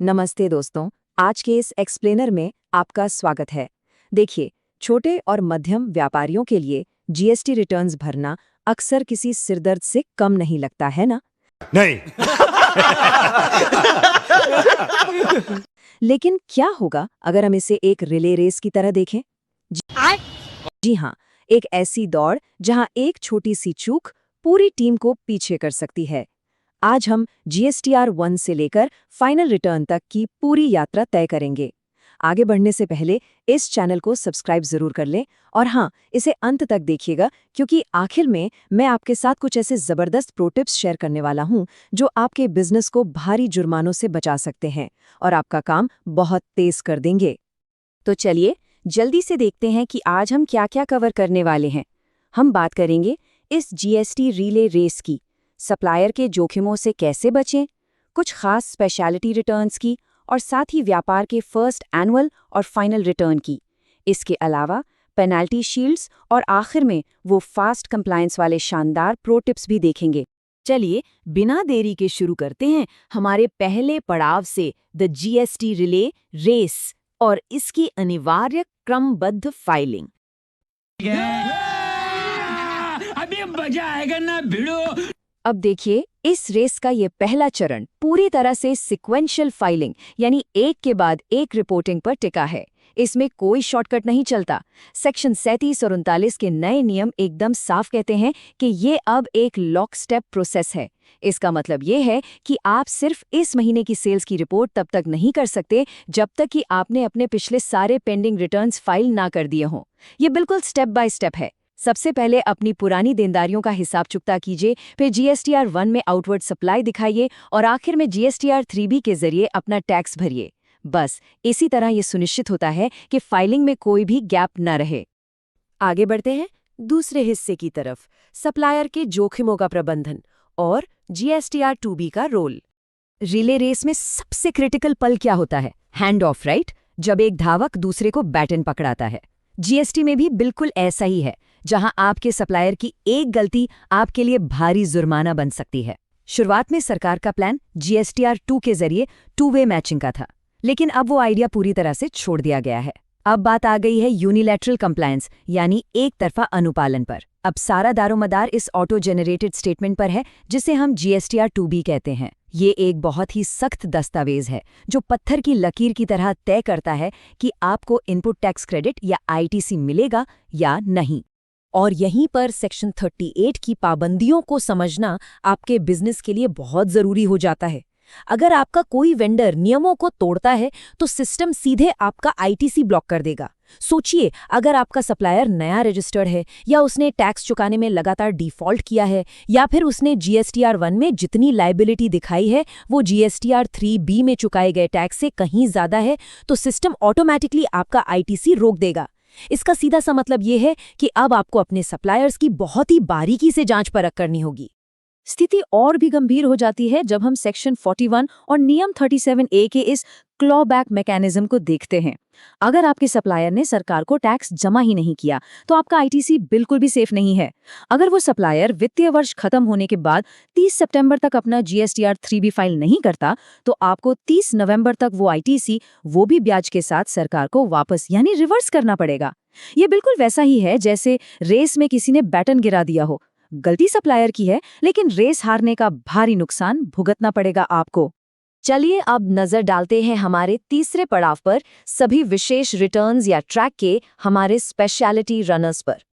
नमस्ते दोस्तों, आज के इस एक्सप्लेनर में आपका स्वागत है। देखिए, छोटे और मध्यम व्यापारियों के लिए जीएसटी रिटर्न्स भरना अक्सर किसी सिरदर्द से कम नहीं लगता है ना? नहीं। लेकिन क्या होगा अगर हम इसे एक रिले रेस की तरह देखें? जी हाँ, एक ऐसी दौड़ जहां एक छोटी सी चूक पूरी टीम को पीछे कर सकती है। आज हम जीएसटीआर 1 से लेकर फाइनल रिटर्न तक की पूरी यात्रा तय करेंगे। आगे बढ़ने से पहले इस चैनल को सब्सक्राइब जरूर कर लें और हाँ, इसे अंत तक देखिएगा क्योंकि आखिर में मैं आपके साथ कुछ ऐसे जबरदस्त प्रो टिप्स शेयर करने वाला हूं जो आपके बिजनेस को भारी जुर्मानों से बचा सकते हैं और आपका काम बहुत तेज कर देंगे। तो चलिए जल्दी से देखते हैं कि आज हम क्या-क्या कवर करने वाले हैं। हम बात करेंगे इस जीएसटी रिले रेस की, सप्लायर के जोखिमों से कैसे बचें, कुछ खास स्पेशलिटी रिटर्न्स की और साथ ही व्यापार के फर्स्ट एनुअल और फाइनल रिटर्न की। इसके अलावा पेनल्टी शील्ड्स और आखिर में वो फास्ट कंप्लायंस वाले शानदार प्रो टिप्स भी देखेंगे। चलिए बिना देरी के शुरू करते हैं हमारे पहले पड़ाव से, द जीएसटी रिले रेस और इसकी अनिवार्य क्रमबद्ध फाइलिंग। अभी मजा आएगा ना भिड़ो। अब देखिए, इस रेस का ये पहला चरण पूरी तरह से सिक्वेंशियल फाइलिंग यानी एक के बाद एक रिपोर्टिंग पर टिका है। इसमें कोई शॉर्टकट नहीं चलता। सेक्शन 37 और 39 के नए नियम एकदम साफ कहते हैं कि ये अब एक लॉक स्टेप प्रोसेस है। इसका मतलब ये है कि आप सिर्फ इस महीने की सेल्स की रिपोर्ट तब तक नहीं कर सकते जब तक कि आपने अपने पिछले सारे पेंडिंग रिटर्न्स फाइल ना कर दिए हों। ये बिल्कुल स्टेप बाय स्टेप है। सबसे पहले अपनी पुरानी देनदारियों का हिसाब चुकता कीजिए, फिर जीएसटीआर 1 में आउटवर्ड सप्लाई दिखाइए और आखिर में जीएसटीआर 3B के जरिए अपना टैक्स भरिए। बस इसी तरह ये सुनिश्चित होता है कि फाइलिंग में कोई भी गैप न रहे। आगे बढ़ते हैं दूसरे हिस्से की तरफ, सप्लायर के जोखिमों का प्रबंधन और जीएसटीआर 2B का रोल। रिले रेस में सबसे क्रिटिकल पल क्या होता है? Hand of, right? जब एक धावक दूसरे को बैटन पकड़ाता है। जीएसटी में भी बिल्कुल ऐसा ही है, जहां आपके सप्लायर की एक गलती आपके लिए भारी जुर्माना बन सकती है। शुरुआत में सरकार का प्लान जीएसटीआर 2 के जरिए 2-वे मैचिंग का था, लेकिन अब वो आइडिया पूरी तरह से छोड़ दिया गया है। अब बात आ गई है यूनिलैटरल कंप्लायंस यानी एक तरफा अनुपालन पर। अब सारा दारोमदार इस ऑटो जेनरेटेड स्टेटमेंट पर है जिसे हम जीएसटीआर 2B कहते हैं। ये एक बहुत ही सख्त दस्तावेज है जो पत्थर की लकीर की तरह तय करता है कि आपको इनपुट टैक्स क्रेडिट या आईटीसी मिलेगा या नहीं। और यहीं पर सेक्शन 38 की पाबंदियों को समझना आपके बिजनेस के लिए बहुत जरूरी हो जाता है। अगर आपका कोई वेंडर नियमों को तोड़ता है तो सिस्टम सीधे आपका आईटीसी ब्लॉक कर देगा। सोचिए, अगर आपका सप्लायर नया रजिस्टर्ड है या उसने टैक्स चुकाने में लगातार डिफॉल्ट किया है या फिर उसने जीएसटीआर 1 में जितनी लायबिलिटी दिखाई है वो जीएसटीआर 3B में चुकाए गए टैक्स से कहीं ज्यादा है, तो सिस्टम ऑटोमेटिकली आपका आईटीसी रोक देगा। इसका सीधा सा मतलब ये है कि अब आपको अपने सप्लायर्स की बहुत ही बारीकी से जांच परख करनी होगी। स्थिति और भी गंभीर हो जाती है जब हम सेक्शन 41 और नियम 37A के इस क्लॉबैक मैकेनिज्म को देखते हैं। अगर आपके सप्लायर ने सरकार को टैक्स जमा ही नहीं किया तो आपका आईटीसी बिल्कुल भी सेफ नहीं है। अगर वो सप्लायर वित्तीय वर्ष खत्म होने के बाद 30 सितंबर तक अपना जीएसटीआर 3B फाइल नहीं करता तो आपको 30 नवंबर तक वो आईटीसी, वो भी ब्याज के साथ, सरकार को वापस यानी रिवर्स करना पड़ेगा। ये बिल्कुल वैसा ही है जैसे रेस में किसी ने बैटन गिरा दिया हो। गलती सप्लायर की है, लेकिन रेस हारने का भारी नुकसान भुगतना पड़ेगा आपको। चलिए अब नजर डालते हैं हमारे तीसरे पड़ाव पर, सभी विशेष रिटर्न्स या ट्रैक के हमारे स्पेशलिटी रनर्स पर।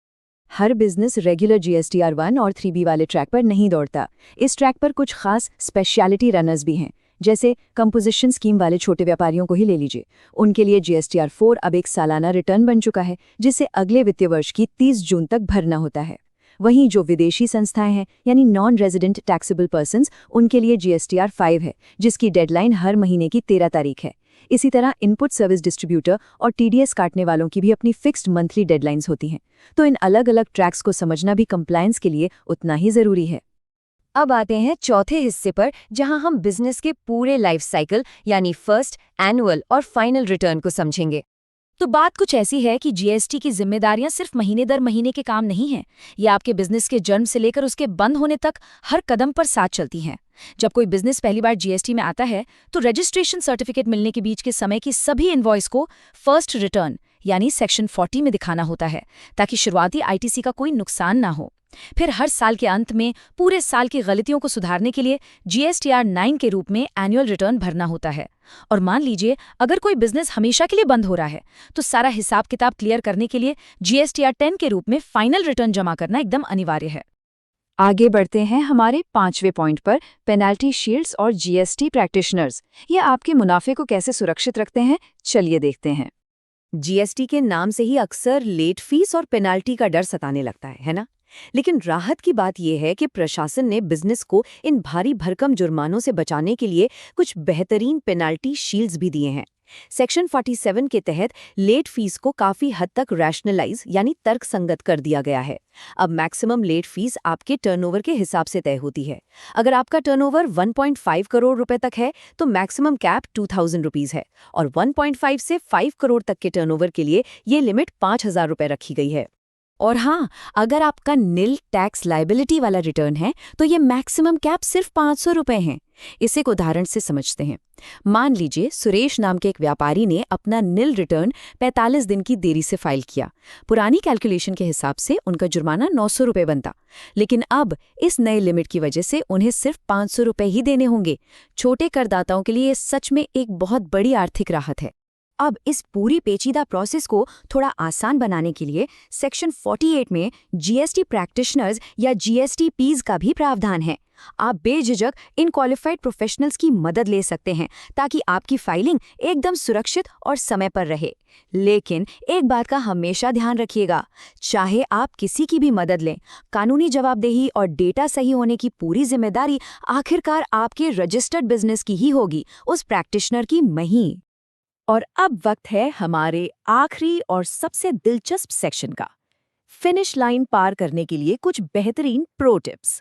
हर बिजनेस रेगुलर जीएसटीआर 1 और 3B वाले ट्रैक पर नहीं दौड़ता। इस ट्रैक पर कुछ खास स्पेशलिटी रनर्स भी हैं, जैसे कंपोजिशन स्कीम वाले छोटे व्यापारियों को ही ले लीजिए। उनके लिए जीएसटीआर 4 अब एक सालाना रिटर्न बन चुका है जिसे अगले वित्तीय वर्ष की 30 जून तक भरना होता है। वहीं जो विदेशी संस्थाएं हैं यानी नॉन रेजिडेंट टैक्सेबल पर्सन्स, उनके लिए जीएसटीआर 5 है जिसकी डेडलाइन हर महीने की 13 तारीख है। इसी तरह इनपुट सर्विस डिस्ट्रीब्यूटर और टीडीएस काटने वालों की भी अपनी फिक्स्ड मंथली डेडलाइंस होती हैं। तो इन अलग अलग ट्रैक्स को समझना भी कंप्लायंस के लिए उतना ही जरूरी है। अब आते हैं चौथे हिस्से पर, जहां हम बिजनेस के पूरे लाइफ साइकिल यानी फर्स्ट, एनुअल और फाइनल रिटर्न को समझेंगे। तो बात कुछ ऐसी है कि जीएसटी की जिम्मेदारियां सिर्फ महीने दर महीने के काम नहीं हैं। ये आपके बिजनेस के जन्म से लेकर उसके बंद होने तक हर कदम पर साथ चलती हैं। जब कोई बिजनेस पहली बार जीएसटी में आता है तो रजिस्ट्रेशन सर्टिफिकेट मिलने के बीच के समय की सभी इनवॉइस को फर्स्ट रिटर्न यानी सेक्शन 40 में दिखाना होता है, ताकि शुरुआती आईटीसी का कोई नुकसान ना हो। फिर हर साल के अंत में पूरे साल की गलतियों को सुधारने के लिए जीएसटीआर 9 के रूप में एनुअल रिटर्न भरना होता है। और मान लीजिए अगर कोई बिजनेस हमेशा के लिए बंद हो रहा है तो सारा हिसाब किताब क्लियर करने के लिए जीएसटीआर 10 के रूप में फाइनल रिटर्न जमा करना एकदम अनिवार्य है। आगे बढ़ते हैं हमारे 5वें पॉइंट पर, पेनल्टी शील्ड्स और जीएसटी प्रैक्टिशनर्स। ये आपके मुनाफे को कैसे सुरक्षित रखते हैं, चलिए देखते हैं। जीएसटी के नाम से ही अक्सर लेट फीस और पेनाल्टी का डर सताने लगता है ना? लेकिन राहत की बात यह है कि प्रशासन ने बिजनेस को इन भारी भरकम जुर्मानों से बचाने के लिए कुछ बेहतरीन पेनाल्टी शील्ड्स भी दिए हैं। सेक्शन 47 के तहत लेट फीस को काफी हद तक रैशनलाइज यानी तर्कसंगत कर दिया गया है। अब मैक्सिमम लेट फीस आपके टर्नओवर के हिसाब से तय होती है। अगर आपका टर्नओवर 1.5 करोड़ रुपए तक है तो मैक्सिमम कैप 2000 रुपीज है, और 1.5 से 5 करोड़ तक के टर्नओवर के लिए ये लिमिट 5000 रुपए रखी गई है। और हाँ, अगर आपका निल टैक्स लायबिलिटी वाला रिटर्न है तो ये मैक्सिमम कैप सिर्फ 500 रुपए हैं। इसे एक उदाहरण से समझते हैं। मान लीजिए सुरेश नाम के एक व्यापारी ने अपना निल रिटर्न 45 दिन की देरी से फाइल किया। पुरानी कैलकुलेशन के हिसाब से उनका जुर्माना 900 रुपए बनता, लेकिन अब इस नए लिमिट की वजह से उन्हें सिर्फ 500 रुपए ही देने होंगे। छोटे करदाताओं के लिए ये सच में एक बहुत बड़ी आर्थिक राहत है। अब इस पूरी पेचीदा प्रोसेस को थोड़ा आसान बनाने के लिए सेक्शन 48 में जीएसटी प्रैक्टिशनर्स या जीएसटी पीज का भी प्रावधान है। आप बेझिझक इन क्वालिफाइड प्रोफेशनल्स की मदद ले सकते हैं ताकि आपकी फाइलिंग एकदम सुरक्षित और समय पर रहे। लेकिन एक बात का हमेशा ध्यान रखिएगा, चाहे आप किसी की भी मदद लें, कानूनी जवाबदेही और डेटा सही होने की पूरी जिम्मेदारी आखिरकार आपके रजिस्टर्ड बिजनेस की ही होगी, उस प्रैक्टिशनर की नहीं। और अब वक्त है हमारे आखिरी और सबसे दिलचस्प सेक्शन का, फिनिश लाइन पार करने के लिए कुछ बेहतरीन प्रो टिप्स।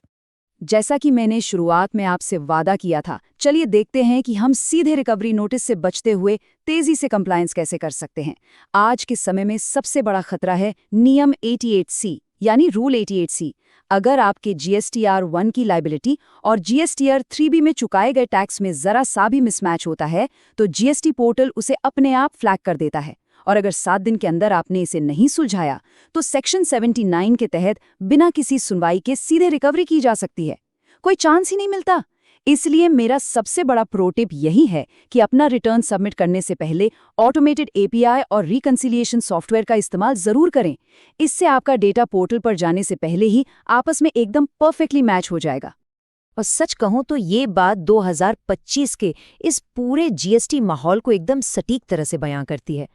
जैसा कि मैंने शुरुआत में आपसे वादा किया था, चलिए देखते हैं कि हम सीधे रिकवरी नोटिस से बचते हुए तेजी से कंप्लायंस कैसे कर सकते हैं। आज के समय में सबसे बड़ा खतरा है नियम 88C यानी रूल 88C। अगर आपके जीएसटीआर 1 की लायबिलिटी और जीएसटीआर 3B में चुकाए गए टैक्स में जरा सा भी मिसमैच होता है तो जीएसटी पोर्टल उसे अपने आप फ्लैग कर देता है, और अगर 7 दिन के अंदर आपने इसे नहीं सुलझाया तो सेक्शन 79 के तहत बिना किसी सुनवाई के सीधे रिकवरी की जा सकती है। कोई चांस ही नहीं मिलता। इसलिए मेरा सबसे बड़ा प्रो टिप यही है कि अपना रिटर्न सबमिट करने से पहले ऑटोमेटेड एपीआई और रिकंसिलिएशन सॉफ्टवेयर का इस्तेमाल जरूर करें। इससे आपका डेटा पोर्टल पर जाने से पहले ही आपस में एकदम परफेक्टली मैच हो जाएगा। और सच कहूं तो ये बात 2025 के इस पूरे जीएसटी माहौल को एकदम सटीक तरह से बयां करती है।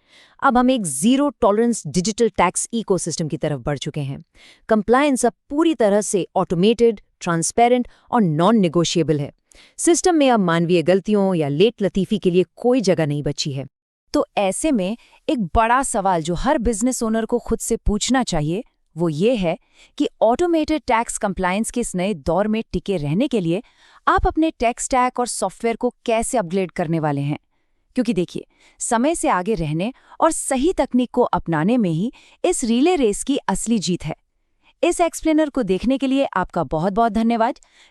अब हम एक zero tolerance digital tax ecosystem की तरफ बढ़ चुके हैं। कंप्लायंस अब पूरी तरह से ऑटोमेटेड, ट्रांसपेरेंट और नॉन नेगोशिएबल है। सिस्टम में अब मानवीय गलतियों या लेट लतीफी के लिए कोई जगह नहीं बची है। तो ऐसे में एक बड़ा सवाल जो हर बिजनेस ओनर को खुद से पूछना चाहिए वो ये है कि ऑटोमेटेड टैक्स कंप्लायंस के इस नए दौर में टिके रहने के लिए आप अपने टैक्स स्टैक और सॉफ्टवेयर को कैसे अपग्रेड करने वाले हैं। क्योंकि देखिए, समय से आगे रहने और सही तकनीक को अपनाने में ही इस रिले रेस की असली जीत है। इस एक्सप्लेनर को देखने के लिए आपका बहुत बहुत धन्यवाद।